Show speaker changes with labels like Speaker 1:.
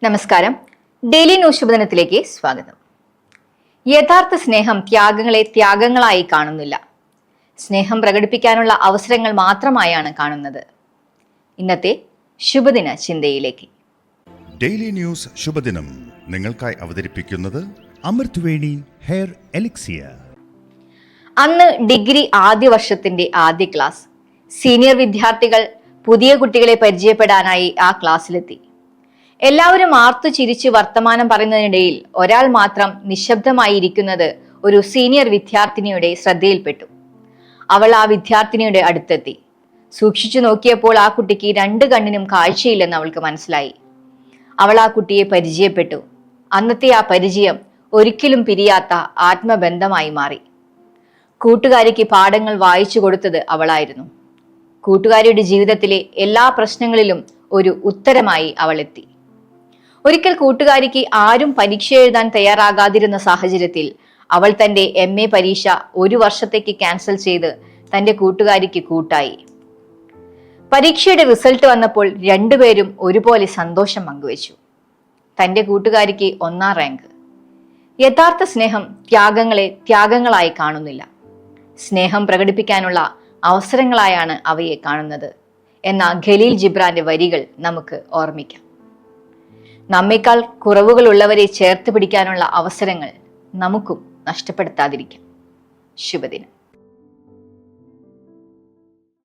Speaker 1: നമസ്കാരം. Daily news ശുഭദിനത്തിലേക്ക് സ്വാഗതം. യഥാർത്ഥ സ്നേഹം ത്യാഗങ്ങളെ ത്യാഗങ്ങളായി കാണുന്നില്ല, സ്നേഹം പ്രകടിപ്പിക്കാനുള്ള അവസരങ്ങൾ മാത്രമായാണ് കാണുന്നത്. ഇന്നത്തെ ശുഭദിന ചിന്തയിലേക്ക്.
Speaker 2: ഡെയിലി ന്യൂസ് ശുഭദിനം നിങ്ങൾക്കായി അവതരിപ്പിക്കുന്നത് അമൃത് വേണി ഹെയർ എലിക്സിയർ.
Speaker 1: അന്ന് ഡിഗ്രി ആദ്യ വർഷത്തിന്റെ ആദ്യ ക്ലാസ്. സീനിയർ വിദ്യാർത്ഥികൾ പുതിയ കുട്ടികളെ പരിചയപ്പെടാനായി ആ ക്ലാസ്സിലെത്തി. എല്ലാവരും ആർത്തു ചിരിച്ച് വർത്തമാനം പറയുന്നതിനിടയിൽ ഒരാൾ മാത്രം നിശബ്ദമായി ഇരിക്കുന്നത് ഒരു സീനിയർ വിദ്യാർത്ഥിനിയുടെ ശ്രദ്ധയിൽപ്പെട്ടു. അവൾ ആ വിദ്യാർത്ഥിനിയുടെ അടുത്തെത്തി. സൂക്ഷിച്ചു നോക്കിയപ്പോൾ ആ കുട്ടിക്ക് രണ്ട് കണ്ണിനും കാഴ്ചയില്ലെന്ന് അവൾക്ക് മനസ്സിലായി. അവൾ ആ കുട്ടിയെ പരിചയപ്പെട്ടു. അന്നത്തെ ആ പരിചയം ഒരിക്കലും പിരിയാത്ത ആത്മബന്ധമായി മാറി. കൂട്ടുകാരിക്ക് പാഠങ്ങൾ വായിച്ചു കൊടുത്തത് അവളായിരുന്നു. കൂട്ടുകാരിയുടെ ജീവിതത്തിലെ എല്ലാ പ്രശ്നങ്ങളിലും ഒരു ഉത്തരമായി അവൾ എത്തി. ഒരിക്കൽ കൂട്ടുകാരിക്ക് ആരും പരീക്ഷ എഴുതാൻ തയ്യാറാകാതിരുന്ന സാഹചര്യത്തിൽ അവൾ തന്റെ MA പരീക്ഷ ഒരു വർഷത്തേക്ക് ക്യാൻസൽ ചെയ്ത് തന്റെ കൂട്ടുകാരിക്ക് കൂട്ടായി. പരീക്ഷയുടെ റിസൾട്ട് വന്നപ്പോൾ രണ്ടുപേരും ഒരുപോലെ സന്തോഷം പങ്കുവച്ചു. തന്റെ കൂട്ടുകാരിക്ക് 1ാം റാങ്ക്. യഥാർത്ഥ സ്നേഹം ത്യാഗങ്ങളെ ത്യാഗങ്ങളായി കാണുന്നില്ല, സ്നേഹം പ്രകടിപ്പിക്കാനുള്ള അവസരങ്ങളായാണ് അവയെ കാണുന്നത് എന്ന ഖലീൽ ജിബ്രാന്റെ വരികൾ നമുക്ക് ഓർമ്മിക്കാം. നമ്മേക്കാൾ കുറവുകളുള്ളവരെ ചേർത്ത് പിടിക്കാനുള്ള അവസരങ്ങൾ നമുക്കും നഷ്ടപ്പെടുത്താതിരിക്കാം. ശുഭദിനം.